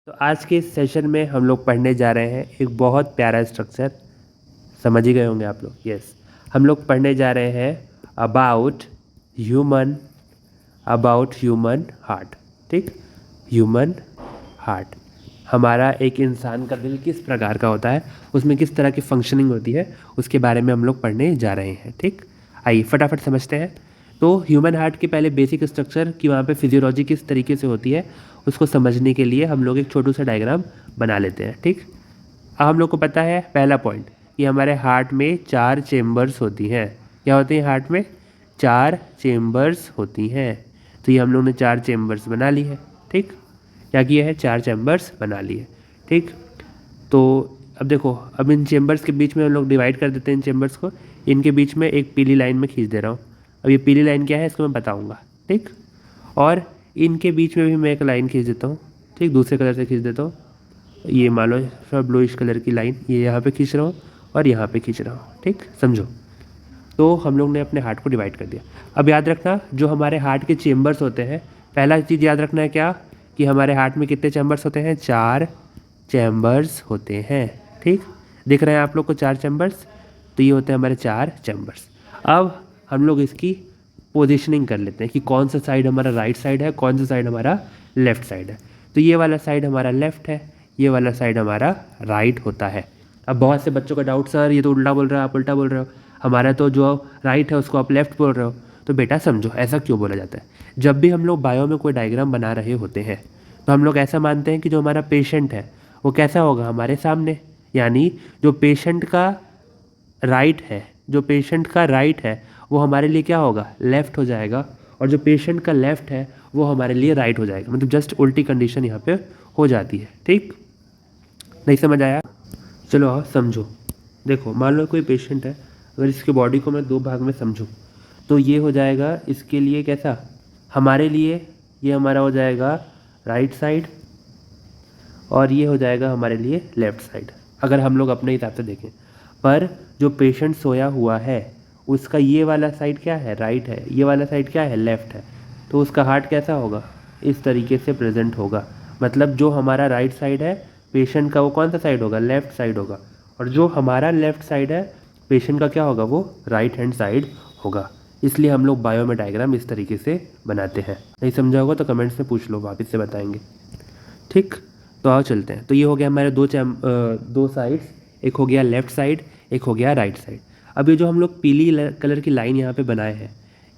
तो आज के इस सेशन में हम लोग पढ़ने जा रहे हैं एक बहुत प्यारा स्ट्रक्चर। समझ ही गए होंगे आप लोग। यस, हम लोग पढ़ने जा रहे हैं अबाउट ह्यूमन हार्ट। ठीक, ह्यूमन हार्ट, हमारा एक इंसान का दिल किस प्रकार का होता है, उसमें किस तरह की फंक्शनिंग होती है, उसके बारे में हम लोग पढ़ने जा रहे हैं। ठीक, आइए फटाफट समझते हैं। तो ह्यूमन हार्ट के पहले बेसिक स्ट्रक्चर कि वहाँ पे फिजियोलॉजी किस तरीके से होती है उसको समझने के लिए हम लोग एक छोटू सा डायग्राम बना लेते हैं। ठीक, अब हम लोग को पता है पहला पॉइंट कि हमारे हार्ट में 4 चेम्बर्स होती हैं। क्या होती हैं हार्ट में? 4 चेम्बर्स होती हैं। तो ये हम लोग ने 4 चेम्बर्स बना ली है। ठीक, क्या किया है? 4 चैम्बर्स बना लिए। ठीक, तो अब देखो, अब इन चेम्बर्स के बीच में हम लोग डिवाइड कर देते हैं इन चेम्बर्स को। इनके बीच में एक पीली लाइन में खींच दे रहा हूँ। अब ये पीली लाइन क्या है इसको मैं बताऊँगा। ठीक, और इनके बीच में भी मैं एक लाइन खींच देता हूँ। ठीक, दूसरे कलर से खींच देता हूँ। ये मान लो थोड़ा ब्लूइश कलर की लाइन ये यहाँ पे खींच रहा हूँ और यहाँ पे खींच रहा हूँ। ठीक, समझो। तो हम लोग ने अपने हार्ट को डिवाइड कर दिया। अब याद रखना जो हमारे हार्ट के चेम्बर्स होते हैं, पहला चीज़ याद रखना है क्या, कि हमारे हार्ट में कितने चैम्बर्स होते हैं? 4 चैम्बर्स होते हैं। ठीक, दिख रहे हैं आप लोग को 4 चैम्बर्स? तो ये होते हैं हमारे 4 चैम्बर्स। अब हम लोग इसकी पोजीशनिंग कर लेते हैं कि कौन सा साइड हमारा राइट साइड है, कौन सा साइड हमारा लेफ्ट साइड है। तो ये वाला साइड हमारा लेफ्ट है, ये वाला साइड हमारा राइट होता है। अब बहुत से बच्चों का डाउट, सर ये तो उल्टा बोल रहे हो, आप उल्टा बोल रहे हो, हमारा तो जो राइट है उसको आप लेफ्ट बोल रहे हो। तो बेटा समझो ऐसा क्यों बोला जाता है। जब भी हम लोग बायो में कोई डायग्राम बना रहे होते हैं तो हम लोग ऐसा मानते हैं कि जो हमारा पेशेंट है वो कैसा होगा? हमारे सामने। यानी जो पेशेंट का राइट है, जो पेशेंट का राइट है वो हमारे लिए क्या होगा? लेफ़्ट हो जाएगा। और जो पेशेंट का लेफ़्ट है वो हमारे लिए राइट हो जाएगा। मतलब जस्ट उल्टी कंडीशन यहाँ पे हो जाती है। ठीक, नहीं समझ आया? चलो आओ समझो। देखो मान लो कोई पेशेंट है, अगर इसके बॉडी को मैं 2 भाग में समझूँ तो ये हो जाएगा इसके लिए कैसा? हमारे लिए ये हमारा हो जाएगा राइट साइड और ये हो जाएगा हमारे लिए लेफ़्ट साइड, अगर हम लोग अपने हिसाब से देखें। पर जो पेशेंट सोया हुआ है उसका ये वाला साइड क्या है? राइट है। ये वाला साइड क्या है? लेफ़्ट है। तो उसका हार्ट कैसा होगा? इस तरीके से प्रेजेंट होगा। मतलब जो हमारा राइट साइड है पेशेंट का वो कौन सा साइड होगा? लेफ़्ट साइड होगा। और जो हमारा लेफ़्ट साइड है पेशेंट का क्या होगा? वो राइट हैंड साइड होगा। इसलिए हम लोग बायो में डायग्राम इस तरीके से बनाते हैं। नहीं समझा होगा तो कमेंट्स में पूछ लो, वापस से बताएंगे। ठीक, तो आओ चलते हैं। तो ये हो गया हमारे दो साइड्स, एक हो गया लेफ़्ट साइड, एक हो गया राइट साइड। अब ये जो हम लोग पीली कलर की लाइन यहाँ पे बनाए हैं,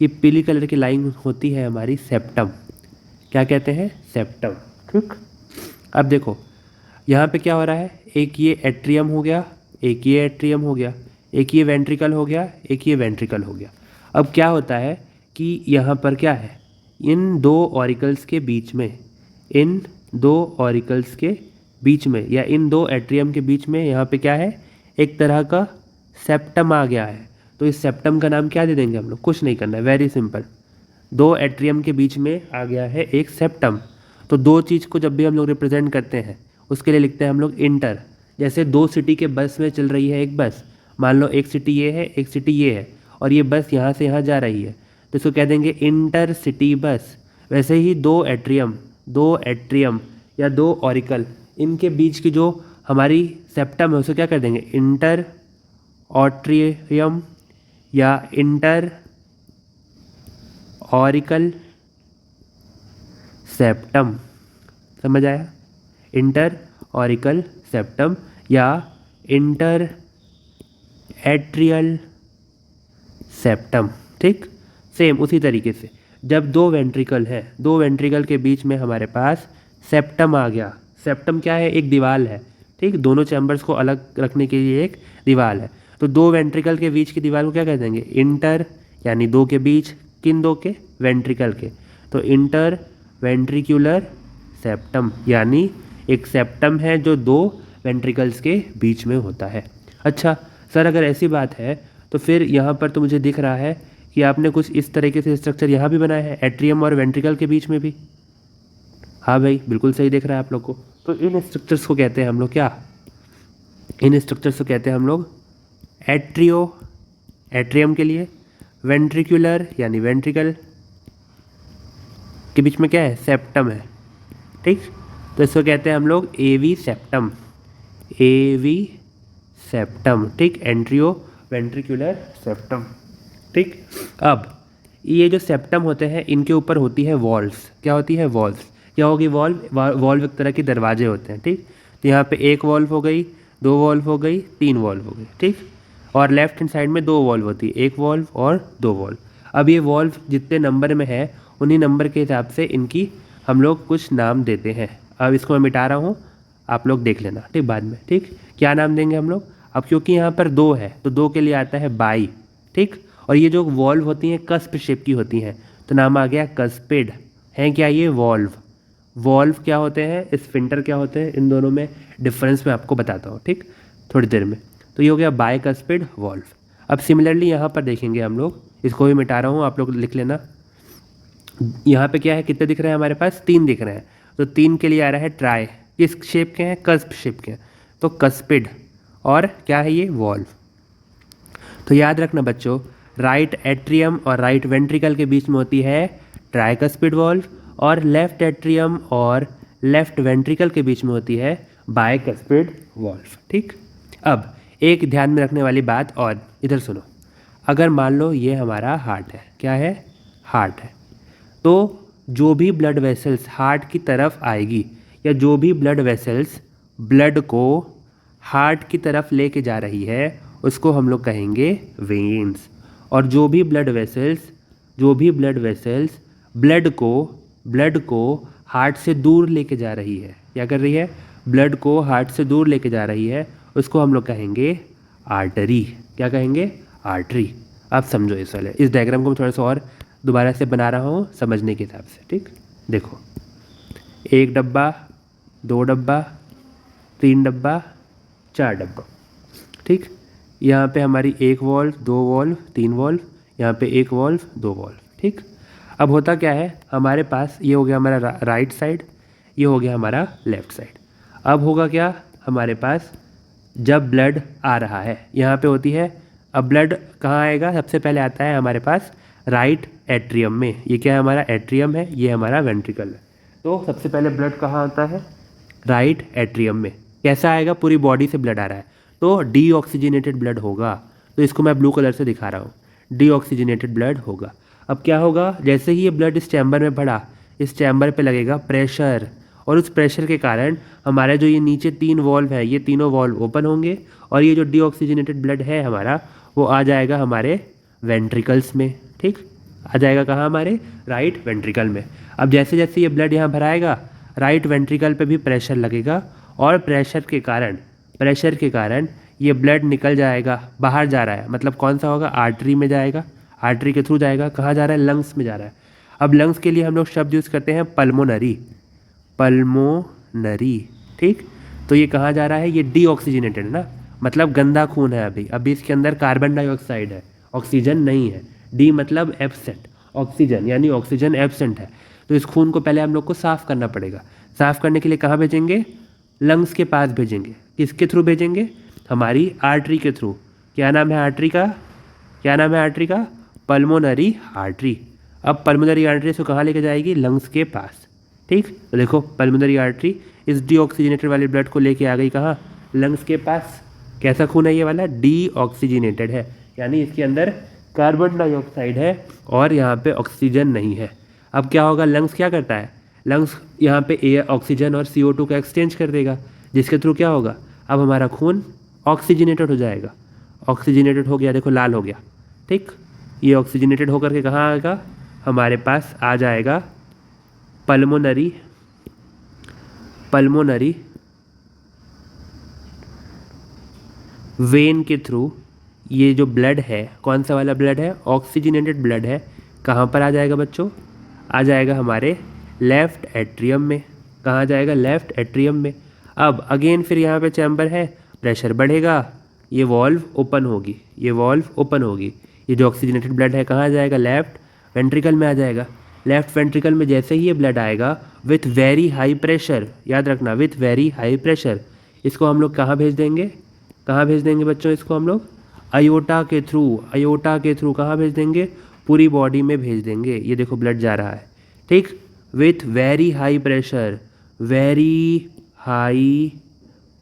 ये पीली कलर की लाइन होती है हमारी सेप्टम। क्या कहते हैं? सेप्टम। ठीक, अब देखो यहाँ पे क्या हो रहा है, एक ये एट्रियम हो गया, एक ये एट्रियम हो गया, एक ये वेंट्रिकल हो गया, एक ये वेंट्रिकल हो गया। अब क्या होता है कि यहाँ पर क्या है, इन 2 ऑरिकल्स के बीच में, इन 2 ऑरिकल्स के बीच में या इन 2 एट्रियम के बीच में यहाँ पे क्या है? एक तरह का सेप्टम आ गया है। तो इस सेप्टम का नाम क्या दे देंगे हम लोग? कुछ नहीं करना है, वेरी सिंपल। 2 एट्रियम के बीच में आ गया है एक सेप्टम। तो 2 चीज़ को जब भी हम लोग रिप्रेजेंट करते हैं उसके लिए लिखते हैं हम लोग इंटर। जैसे 2 सिटी के बस में चल रही है एक बस, मान लो एक सिटी ये है, एक सिटी ये है, और ये बस यहाँ से यहाँ जा रही है, तो इसको कह देंगे इंटर सिटी बस। वैसे ही 2 एट्रियम या 2 ऑरिकल, इनके बीच की जो हमारी सेप्टम है उसे क्या कर देंगे? इंटर ऑट्रियम या इंटर ऑरिकल सेप्टम। समझ आया? इंटर ऑरिकल सेप्टम या इंटर एट्रियल सेप्टम। ठीक, सेम उसी तरीके से जब 2 वेंट्रिकल है, 2 वेंट्रिकल के बीच में हमारे पास सेप्टम आ गया। सेप्टम क्या है? एक दीवार है। ठीक, दोनों चैम्बर्स को अलग रखने के लिए एक दीवार है। तो 2 वेंट्रिकल के बीच की दीवार को क्या कह देंगे? इंटर, यानी 2 के बीच, किन 2 के? वेंट्रिकल के। तो इंटर वेंट्रिकुलर सेप्टम, यानी एक सेप्टम है जो 2 वेंट्रिकल्स के बीच में होता है। अच्छा सर, अगर ऐसी बात है तो फिर यहाँ पर तो मुझे दिख रहा है कि आपने कुछ इस तरीके से स्ट्रक्चर यहाँ भी बनाया है, एट्रियम और वेंट्रिकल के बीच में भी। हाँ भाई, बिल्कुल सही दिख रहा है आप लोग को। तो इन स्ट्रक्चर्स को कहते हैं हम लोग क्या? इन स्ट्रक्चर्स को कहते हैं हम लोग एट्रियम के लिए, वेंट्रिकुलर यानी वेंट्रिकल के बीच में क्या है? सेप्टम है। ठीक, तो इसको कहते हैं हम लोग एवी सेप्टम, एवी सेप्टम, ठीक, एंट्रियो वेंट्रिकुलर सेप्टम, ठीक। अब ये जो सेप्टम होते हैं इनके ऊपर होती है वॉल्व्स। क्या होती है? वॉल्व्स। क्या होगी? वॉल्व एक तरह के दरवाजे होते हैं, ठीक। तो यहाँ पे एक वॉल्व हो गई, दो वॉल्व हो गई, तीन वॉल्व हो गई, ठीक। और लेफ्ट हैंड साइड में दो वॉल्व होती है, एक वॉल्व और दो वॉल्व। अब ये वॉल्व जितने नंबर में है उन्हीं नंबर के हिसाब से इनकी हम लोग कुछ नाम देते हैं। अब इसको मैं मिटा रहा हूँ, आप लोग देख लेना, ठीक, बाद में, ठीक। क्या नाम देंगे हम लोग? अब क्योंकि यहाँ पर दो है तो दो के लिए आता है बाई, ठीक। और ये जो वॉल्व होती हैं कस्प शेप की होती हैं, तो नाम आ गया कस्पिड। हैं क्या ये? वॉल्व। वॉल्व क्या होते हैं, स्फिंक्टर क्या होते हैं, इन दोनों में डिफरेंस मैं आपको बताता हूँ, ठीक, थोड़ी देर में। तो ये हो गया बाइकस्पिड वॉल्व। अब सिमिलरली यहाँ पर देखेंगे हम लोग, इसको भी मिटा रहा हूँ, आप लोग लिख लेना। यहाँ पे क्या है, कितने दिख रहे हैं हमारे पास? तीन दिख रहे हैं। तो तीन के लिए आ रहा है ट्राई। किस शेप के हैं? कस्प शेप के हैं, तो कस्पिड। और क्या है ये? वॉल्व। तो याद रखना बच्चों, राइट एट्रियम और राइट वेंट्रिकल के बीच में होती है ट्राइकस्पिड वॉल्व, और लेफ्ट एट्रियम और लेफ्ट वेंट्रिकल के बीच में होती है बाइकस्पिड वॉल्व, ठीक। अब एक ध्यान में रखने वाली बात और, इधर सुनो। अगर मान लो ये हमारा हार्ट है, क्या है? हार्ट है। तो जो भी ब्लड वेसल्स हार्ट की तरफ आएगी, या जो भी ब्लड वेसल्स ब्लड को हार्ट की तरफ लेके जा रही है, उसको हम लोग कहेंगे वेन्स। और जो भी ब्लड वेसल्स ब्लड को हार्ट से दूर लेके जा रही है, क्या कर रही है? ब्लड को हार्ट से दूर लेके जा रही है, उसको हम लोग कहेंगे आर्टरी। क्या कहेंगे? आर्टरी। आप समझो इस वाले, इस डायग्राम को मैं थोड़ा सा और दोबारा से बना रहा हूँ समझने के हिसाब से, ठीक। देखो, एक डब्बा, दो डब्बा, तीन डब्बा, चार डब्बा, ठीक। यहाँ पे हमारी एक वॉल्व, दो वॉल्व, तीन वॉल्व, यहाँ पे एक वॉल्व, दो वॉल्व, ठीक। अब होता क्या है, हमारे पास ये हो गया हमारा राइट साइड, ये हो गया हमारा लेफ्ट साइड। अब होगा क्या हमारे पास, जब ब्लड आ रहा है यहाँ पे होती है, अब ब्लड कहाँ आएगा? सबसे पहले आता है हमारे पास राइट एट्रियम में। ये क्या है? हमारा एट्रियम है, ये हमारा वेंट्रिकल है। तो सबसे पहले ब्लड कहाँ आता है? राइट एट्रियम में। कैसा आएगा? पूरी बॉडी से ब्लड आ रहा है, तो डीऑक्सीजनेटेड ब्लड होगा। तो इसको मैं ब्लू कलर से दिखा रहा हूँ, डीऑक्सीजनेटेड ब्लड होगा। अब क्या होगा, जैसे ही ये ब्लड इस चैम्बर में बढ़ा, इस चैम्बर पे लगेगा प्रेशर, और उस प्रेशर के कारण हमारे जो ये नीचे तीन वॉल्व है, ये तीनों वॉल्व ओपन होंगे, और ये जो डीऑक्सीजनेटेड ब्लड है हमारा, वो आ जाएगा हमारे वेंट्रिकल्स में, ठीक। आ जाएगा कहाँ? हमारे राइट वेंट्रिकल में। अब जैसे जैसे ये ब्लड यहाँ भराएगा, राइट वेंट्रिकल पे भी प्रेशर लगेगा, और प्रेशर के कारण ये ब्लड निकल जाएगा, बाहर जा रहा है, मतलब कौन सा होगा? आर्टरी में जाएगा, आर्टरी के थ्रू जाएगा। कहाँ जा रहा है? लंग्स में जा रहा है। अब लंग्स के लिए हम लोग शब्द यूज़ करते हैं पल्मोनरी, ठीक। तो ये कहाँ जा रहा है? ये डीऑक्सीजनेटेड है ना, मतलब गंदा खून है। अभी इसके अंदर कार्बन डाइऑक्साइड है, ऑक्सीजन नहीं है। डी मतलब एब्सेंट, ऑक्सीजन यानी ऑक्सीजन एब्सेंट है। तो इस खून को पहले हम लोग को साफ़ करना पड़ेगा। साफ़ करने के लिए कहाँ भेजेंगे? लंग्स के पास भेजेंगे। किसके थ्रू भेजेंगे? हमारी आर्टरी के थ्रू। क्या नाम है आर्टरी का? Pulmonary artery. अब पल्मोनरी आर्टरी से कहाँ लेके जाएगी? लंग्स के पास, ठीक। तो देखो, पल्मोनरी आर्टरी इस डीऑक्सीजनेटेड वाले ब्लड को लेके आ गई कहाँ? लंग्स के पास। कैसा खून है ये वाला? डीऑक्सीजनेटेड है, यानी इसके अंदर कार्बन डाइऑक्साइड है और यहाँ पे ऑक्सीजन नहीं है। अब क्या होगा? लंग्स क्या करता है? लंग्स यहाँ पे एयर, ऑक्सीजन और CO2 का एक्सचेंज कर देगा, जिसके थ्रू क्या होगा? अब हमारा खून ऑक्सीजनेटेड हो जाएगा। ऑक्सीजनेटेड हो गया, देखो लाल हो गया, ठीक। ये ऑक्सीजनेटेड होकर के कहाँ आएगा? हमारे पास आ जाएगा पल्मोनरी वेन के थ्रू। ये जो ब्लड है, कौन सा वाला ब्लड है? ऑक्सीजनेटेड ब्लड है। कहाँ पर आ जाएगा बच्चों? आ जाएगा हमारे लेफ्ट एट्रियम में। कहाँ जाएगा? लेफ्ट एट्रियम में। अब अगेन फिर यहाँ पे चैम्बर है, प्रेशर बढ़ेगा, ये वॉल्व ओपन होगी, ये जो ऑक्सीजनेटेड ब्लड है कहाँ जाएगा? लेफ्ट वेंट्रिकल में आ जाएगा। लेफ्ट वेंट्रिकल में जैसे ही ये ब्लड आएगा विथ वेरी हाई प्रेशर, याद रखना, विथ वेरी हाई प्रेशर, इसको हम लोग कहाँ भेज देंगे? बच्चों? इसको हम लोग अयोटा के थ्रू कहाँ भेज देंगे? पूरी बॉडी में भेज देंगे। ये देखो ब्लड जा रहा है, ठीक, with very high very high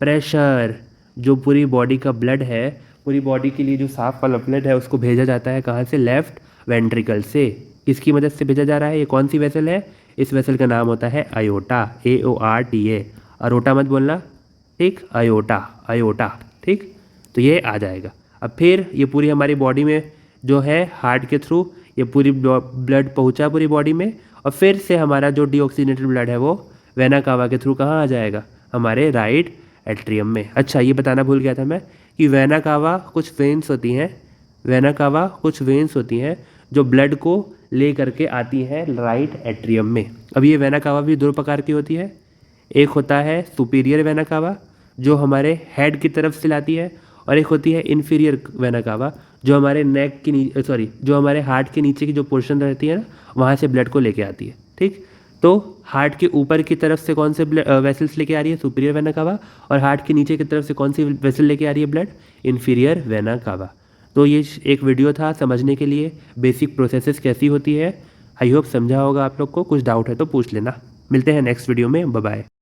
pressure. जो पूरी बॉडी का ब्लड है, पूरी बॉडी के लिए जो साफ वाला ब्लड है उसको भेजा जाता है कहाँ से? लेफ्ट वेंट्रिकल से। किसकी मदद से भेजा जा रहा है? ये कौन सी वेसल है? इस वेसल का नाम होता है आयोटा, AORTA। अरोटा मत बोलना, ठीक, आयोटा, आयोटा, ठीक। तो ये आ जाएगा। अब फिर ये पूरी हमारी बॉडी में जो है हार्ट के थ्रू ये पूरी ब्लड पहुंचा पूरी बॉडी में, और फिर से हमारा जो डीऑक्सीजनेटेड ब्लड है वो वेना कावा के थ्रू कहाँ आ जाएगा? हमारे राइट एट्रियम में। अच्छा, ये बताना भूल गया था मैं कि वेना कावा कुछ वेन्स होती हैं, वेना कावा कुछ वेन्स होती हैं जो ब्लड को ले करके आती हैं राइट एट्रियम में। अब ये वेना कावा भी दो प्रकार की होती है। एक होता है सुपीरियर वेना कावा जो हमारे हेड की तरफ से लाती है, और एक होती है इन्फीरियर वेना कावा जो हमारे नेक की नीचे, जो हमारे हार्ट के नीचे की जो पोर्शन रहती है ना, वहाँ से ब्लड को लेके आती है, ठीक। तो हार्ट के ऊपर की तरफ से कौन से वेसल्स लेके आ रही है? Superior vena cava. और हार्ट के नीचे की तरफ से कौन सी वेसल लेके आ रही है ब्लड? Inferior vena cava. तो ये एक वीडियो था समझने के लिए बेसिक प्रोसेसेस कैसी होती है। आई होप समझा होगा आप लोग को। कुछ डाउट है तो पूछ लेना। मिलते हैं नेक्स्ट वीडियो में। Bye bye.